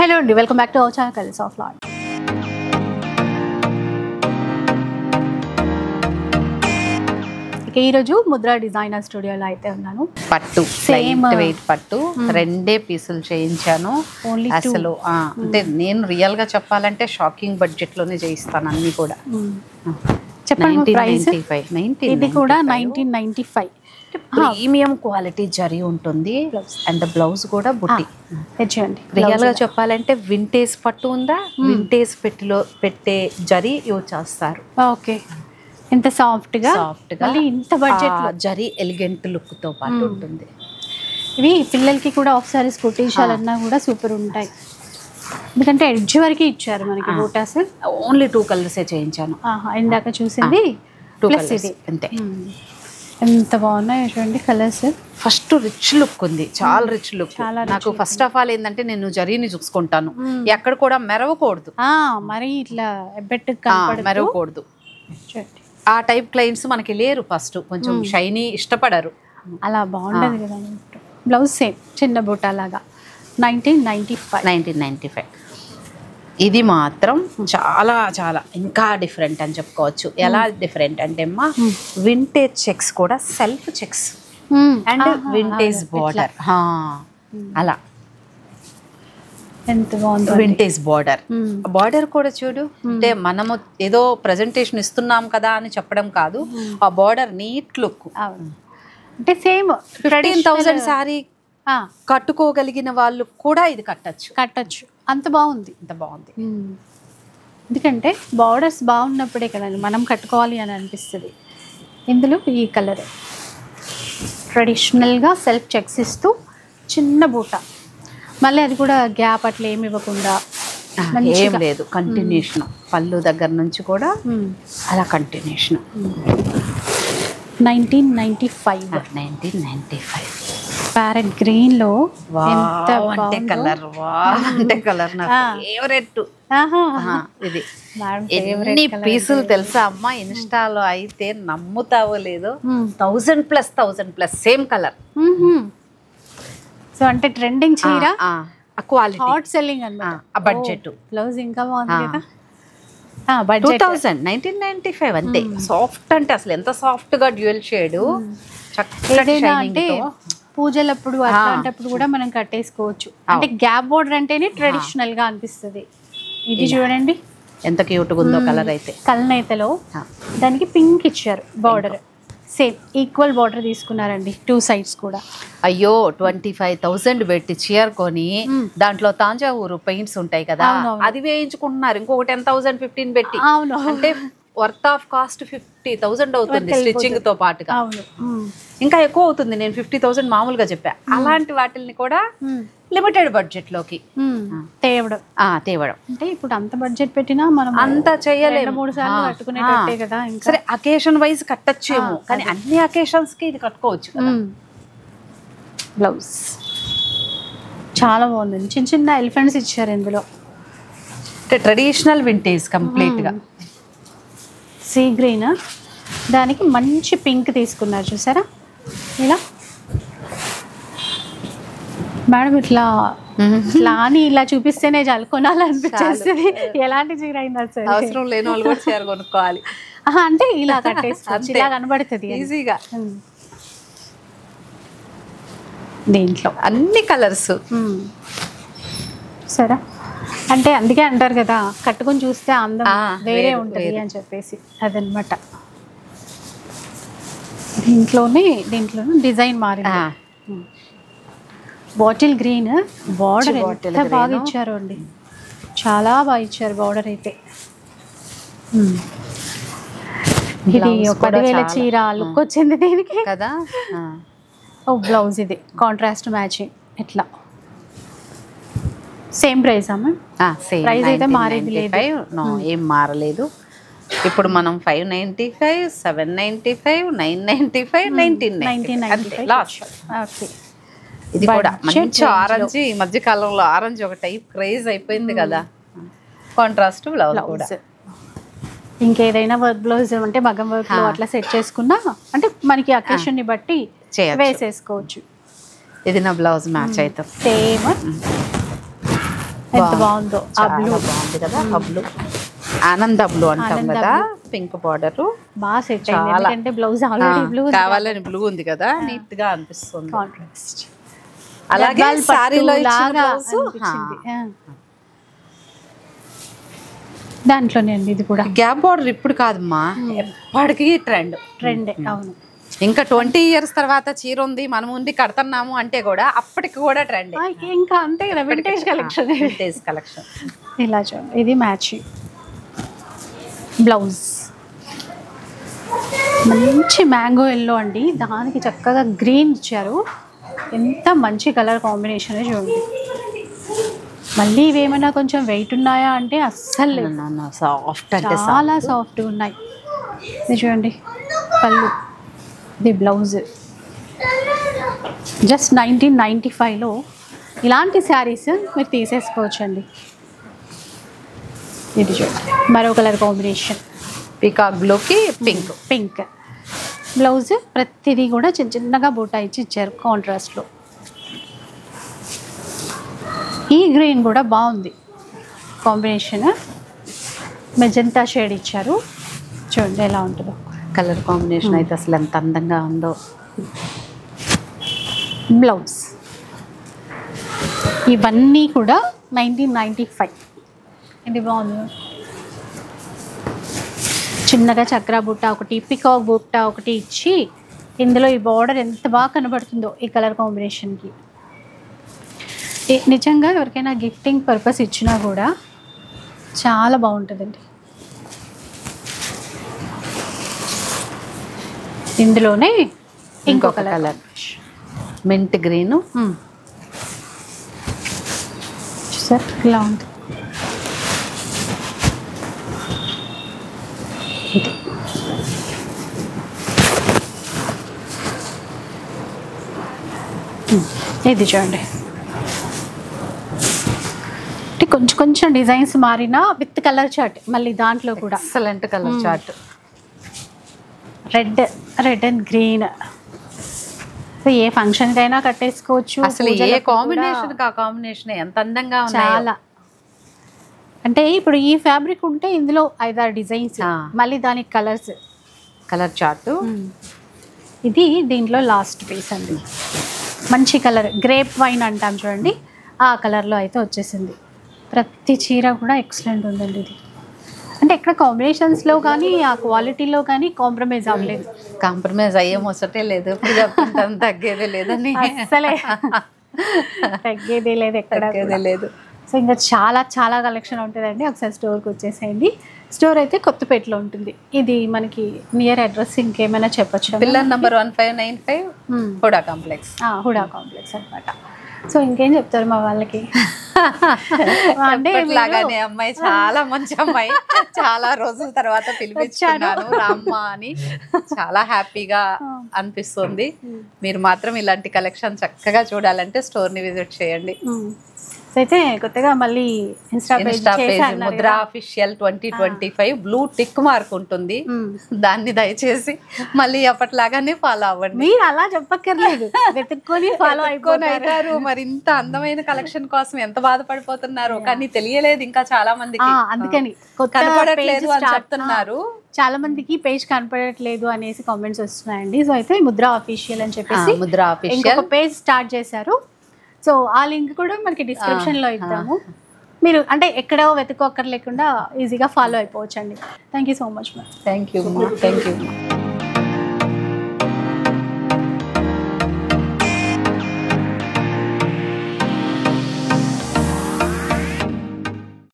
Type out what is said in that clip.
Hello అండి, welcome back to our channel colours of lot. ఈరోజు Mudra designer స్టూడియోలో అయితే ఉన్నాను. పట్టు సేమ్ వెయిట్ పట్టు రెండే పీసులు చేయించాను. అసలు అంటే నేను రియల్ గా చెప్పాలంటే షాకింగ్ బడ్జెట్ లోనే చేయిస్తాను అన్ని కూడా. చెప్పండి ప్రైస్. ఇది కూడా 1995. ప్రీమియం క్వాలిటీ జరీ ఉంటుంది అండ్ బ్లౌజ్ కూడా బుట్టి. రియల్ గా చెప్పాలంటే వింటేజ్ పట్టు ఉందా, వింటేజ్ పెట్టే జరీ యూజ్ చేస్తారు. ఓకే, ఎంత సాఫ్ట్ గా ఇంత బడ్జెట్ జరీ ఎలిగెంట్ లుక్ తో పాటు ఉంటుంది. ఇవి పిల్లలకి కూడా ఆఫ్ సారీస్ కుట్టించాలన్నా కూడా సూపర్ ఉంటాయి. ఎందుకంటే ఎడ్జ్ వరకు ఇచ్చారు మనకి బూటాస్. ఓన్లీ 2 కలర్స్ చేయించాను. ఇందాక చూసింది 2 ప్లస్ కలర్స్ ఇది అంతే. ఎంత బాగున్నాయి చూడండి కలర్స్. ఫస్ట్ రిచ్ లుక్ ఉంది, చాలా రిచ్ లుక్. నాకు ఫస్ట్ ఆఫ్ ఆల్ ఏంటంటే నేను జరీని చూసుకుంటాను, ఎక్కడ కూడా మెరవకూడదు, మరి ఇట్లా మెరవకూడదు. ఆ టైప్ క్లయింట్స్ మనకి లేరు. ఫస్ట్ కొంచెం షైనీ ఇష్టపడరు, అలా బాగుండదు కదా. బ్లౌజ్ సేమ్ చిన్న బూటా లాగా 1995. ఇది మాత్రం చాలా చాలా ఇంకా డిఫరెంట్ అని చెప్పుకోవచ్చు. ఎలా డిఫరెంట్ అంటే అమ్మా, వింటేజ్ చెక్స్ కూడా self checks and vintage border. అలా ఎంత బాగుంది వింటేజ్ బార్డర్ కూడా చూడు. అంటే మనము ఏదో ప్రెజెంటేషన్ ఇస్తున్నాం కదా అని చెప్పడం కాదు, ఆ బార్డర్ నీట్ లుక్. అంటే సేమ్ 15,000 శారీ కట్టుకోగలిగిన వాళ్ళు కూడా ఇది కట్టచ్చు. అంత బాగుంది. ఎందుకంటే బార్డర్స్ బాగున్నప్పుడే కదండి మనం కట్టుకోవాలి అని అనిపిస్తుంది. ఇందులో ఈ కలర్ ట్రెడిషనల్గా సెల్ఫ్ చెక్స్ ఇస్తూ చిన్న బూట, మళ్ళీ అది కూడా గ్యాప్ అట్లా ఏమి ఇవ్వకుండా ఏం లేదు, కంటిన్యూషన్. పళ్ళు దగ్గర నుంచి కూడా అలా కంటిన్యూషన్. 1995 ప్యారెట్ గ్రీన్ లో ఎంత కలర్ నా ఫేవరెట్. ఇది ఎన్ని పీసులు తెలుసా అమ్మా, ఇన్స్టాలో అయితే నమ్ముతావో లేదో 1000+ సేమ్ కలర్. సో అంటే ట్రెండింగ్ చీర, క్వాలిటీ, హాట్ సెల్లింగ్ అన్నమాట. ఆ బడ్జెట్. బ్లౌజ్ ఇంకా బాగుంది కదా. 1995 అంతే. సాఫ్ట్ అంటే అసలు ఎంత సాఫ్ట్ గా డ్యూయల్ షేడ్. అంటే పూజలప్పుడు అట్లాంటప్పుడు కూడా మనం కట్టేసుకోవచ్చు. అంటే గ్యాప్ బోర్డర్ అంటేనే ట్రెడిషనల్ గా అనిపిస్తుంది. ఇది చూడండి ఎంత క్యూట్ గా ఉందో కలర్. అయితే కల్నేతలో దానికి పింక్ ఇచ్చారు బార్డర్, సేమ్ ఈక్వల్ బార్డర్ తీసుకున్నారండి 2 సైడ్స్ కూడా. అయ్యో 25,000 పెట్టి చీర కొని దాంట్లో తాంజావూరు పెయింట్స్ ఉంటాయి కదా, అది వేయించుకుంటున్నారు ఇంకొక 10,000 15 పెట్టి. అంటే వర్త్ ఆఫ్ కాస్ట్ 50,000 అవుతుంది స్టిచ్చింగ్ తో పాటుగా. ఇంకా ఎక్కువ అవుతుంది. నేను 50,000 మామూలుగా చెప్పా. అలాంటి వాటిని కూడా లిమిటెడ్ బడ్జెట్ లోకి తేవడం. అంటే ఇప్పుడు అంత బడ్జెట్ పెట్టినా మనం అంత చేయలేము, 3 సార్లు కట్టుకునేటట్టే కదా. సరే అకేషన్ వైజ్ కట్టచ్చేమో, కానీ అన్ని అకేషన్స్ కి ఇది కట్టుకోవచ్చు కదా. బ్లౌజ్ చాలా బాగుంది, చిన్న చిన్న ఎలిఫెంట్స్ ఇచ్చారు ఇందులో. అంటే ట్రెడిషనల్ వింటేజ్ కంప్లీట్ గా. సీ గ్రీన్ దానికి మంచి పింక్ తీసుకున్నారు చూసారా. ఇలా మేడం ఇట్లా అని ఇలా చూపిస్తేనే చాలు కొనాలనిపించేస్తుంది. ఎలాంటి చీర అయినా సరే, అవసరం లేని వాళ్ళు కూడా చీర కొనుక్కోవాలి అంటే ఇలా కట్టేసుకోవచ్చు, ఇలా కనబడుతుంది ఈజీగా. దీంట్లో అన్ని కలర్స్ సరే. అంటే అందుకే అంటారు కదా, కట్టుకొని చూస్తే అందం వేరే ఉంటుంది అని చెప్పేసి. అదనమాట. దీంట్లోనే డిజైన్ మారింది. బాటిల్ గ్రీన్ బార్డర్ ఎంత బాగా ఇచ్చారు అండి, చాలా బాగా ఇచ్చారు బార్డర్ అయితే. ఇది 10,000 చీర లుక్ వచ్చింది దీనికి కదా. బ్లౌజ్ ఇది కాంట్రాస్ట్ మ్యాచింగ్. ఎట్లా సేమ్ ప్రైస్ అమ్మా? ప్రైస్ అయితే మారేది లేదు, ఏం మారలేదు. ఇప్పుడు మనం 595, 795, 995, 1995 లాస్ట్. ఇది కూడా మంచి ఆరెంజ్. ఈ మధ్య కాలంలో ఆరెంజ్ ఒక టైప్ క్రేజ్ అయిపోయింది కదా. కాంట్రాస్ట్ బ్లౌజ్ కూడా. ఇంకేదైనా వర్క్ బ్లౌజ్ అంటే మగం వర్క్ లో అట్లా సెట్ చేసుకున్నా అంటే మనకి అకేషన్ ని బట్టి వేసేసుకోవచ్చు. ఇది నా బ్లౌజ్ మ్యాచ్ అయితే సేమ్ ఎంత బాగుందో ఆ బ్లూ బాగుంది కదా. ఆ బ్లూ ఆనంద బ్లూ అంటాం కదా, పింక్ బార్డర్ బాగా సెట్ అయింది. ఎందుకంటే బ్లౌజ్ ఆల్రెడీ బ్లూ కావాలని బ్లూ ఉంది కదా, నీట్ గా అనిపిస్తుంది. కాంట్రాస్ట్. అలాగే సారీలో దాంట్లోనే అండి ఇది కూడా. గ్యాప్ బార్డర్ ఇప్పుడు కాదమ్మా, ఎప్పటికీ ట్రెండ్. అవును. ఇంకా 20 years తర్వాత చీర ఉంది మనం ఉంది కడుతున్నాము అంటే కూడా అప్పటికి కూడా ట్రెండ్. ఇంకా అంతే కదా, వింటేజ్ కలెక్షన్. Vintage collection. ఇలా చూడండి, ఇది మ్యాచింగ్ బ్లౌజ్, మంచి మ్యాంగో ఎల్లో అండి, దానికి చక్కగా గ్రీన్ ఇచ్చారు. ఎంత మంచి కలర్ కాంబినేషన్ చూడండి. మళ్ళీ ఇవేమైనా కొంచెం వెయిట్ ఉన్నాయా అంటే అస్సలు సాఫ్ట్, అంటే చాలా సాఫ్ట్ ఉన్నాయి. ఇది చూడండి పళ్ళు, ఇది బ్లౌజ్. జస్ట్ 1995లో ఇలాంటి శారీస్ మీరు తీసేసుకోవచ్చండి. ఇది చూడండి మరో కలర్ కాంబినేషన్, పీకాక్ బ్లూకి పింక్ బ్లౌజ్. ప్రతిదీ కూడా చిన్న చిన్నగా బూటా ఇచ్చి ఇచ్చారు కాంట్రాస్ట్లో. ఈ గ్రీన్ కూడా బాగుంది కాంబినేషన్, మెజంతా షేడ్ ఇచ్చారు. చూడండి ఎలా ఉంటుందో కలర్ కాంబినేషన్ అయితే అసలు ఎంత అందంగా ఉందో. బ్లౌజ్ ఇవన్నీ కూడా 1995. ఇది బాగుంది, చిన్నగా చక్రా బుట్ట ఒకటి, పికాక్ బుట్ట ఒకటి ఇచ్చి ఇందులో ఈ బార్డర్ ఎంత బాగా కనబడుతుందో ఈ కలర్ కాంబినేషన్కి. నిజంగా ఎవరికైనా గిఫ్టింగ్ పర్పస్ ఇచ్చినా కూడా చాలా బాగుంటుందండి. ఇందులోనే ఇంకొక కలర్ మింట్ గ్రీన్, సార్ ఇలా ఉంది. ఇది చూడండి, కొంచెం కొంచెం డిజైన్స్ మారినా విత్ కలర్ చార్ట్. మళ్ళీ దాంట్లో కూడా excellent colour chart, red and green. A function కైనా కట్టేసుకోవచ్చు. అసలు ఏ కాంబినేషన్ ఆ కాంబినేషన్ ఎంత అందంగా ఉంది. చాలా అంటే ఇప్పుడు ఈ ఫ్యాబ్రిక్ ఉంటే ఇందులో 5-6 డిజైన్స్, మళ్ళీ దానికి కలర్ చార్ట్. ఇది దీంట్లో లాస్ట్ పీస్ అండి, మంచి కలర్ గ్రేప్ వైన్ అంటాం చూడండి, ఆ కలర్లో అయితే వచ్చేసింది. ప్రతి చీర కూడా ఎక్సలెంట్ ఉందండి. ఇది అంటే ఎక్కడ కాంబినేషన్స్లో కానీ ఆ క్వాలిటీలో కానీ కాంప్రమైజ్ అవ్వలేదు. కాంప్రమైజ్ అయ్యే ముచ్చటే లేదు, తగ్గేదే లేదని. అసలే తగ్గేదే లేదు, ఎక్కడ లేదు. సో ఇంకా చాలా చాలా కలెక్షన్ ఉంటుందండి. ఒకసారి స్టోర్కి వచ్చేసేయండి. స్టోర్ అయితే కొత్తపేటలో ఉంటుంది. ఇది మనకి నియర్ అడ్రస్ ఇంకేమైనా చెప్పచ్చు? పిల్లర్ నెంబర్ 1595 హుడా కాంప్లెక్స్ అనమాట. సో ఇంకేం చెప్తారు మా వాళ్ళకి? అంటే లాగానే అమ్మాయి చాలా మంచి అమ్మాయి, చాలా రోజుల తర్వాత పిలిపించాను రామ్మ అని, చాలా హ్యాపీగా అనిపిస్తుంది. మీరు మాత్రం ఇలాంటి కలెక్షన్ చక్కగా చూడాలంటే స్టోర్ ని విజిట్ చేయండి. అయితే కొత్తగా మళ్ళీ Insta page Mudra official 2025 blue tick mark ఉంటుంది, దాన్ని దయచేసి మళ్ళీ అప్పట్లాగానే ఫాలో అవ్వండి. మీరు అలా చెప్పక్కర్లేదు, వెతుక్కొని ఫాలో అయిపోతారు. మరి ఇంత అందమైన కలెక్షన్ కోసం ఎంత బాధపడిపోతున్నారు, కానీ తెలియలేదు ఇంకా చాలా మందికి. అందుకని కనపడట్లేదు అని చెప్తున్నారు. చాలా మందికి పేజ్ కనపడట్లేదు అనేసి కామెంట్స్ వస్తున్నాయండి. సో అయితే ముద్రా అఫీషియల్ అని చెప్పేసి ముద్రా అఫీషియల్ పేజ్ స్టార్ట్ చేశారు. సో ఆ లింక్ కూడా మనకి డిస్క్రిప్షన్లో ఇద్దాము. మీరు అంటే ఎక్కడో వెతుక్కోక్కర్లేకుండా ఈజీగా ఫాలో అయిపోవచ్చు అండి. Thank you so much ma'am. Thank you.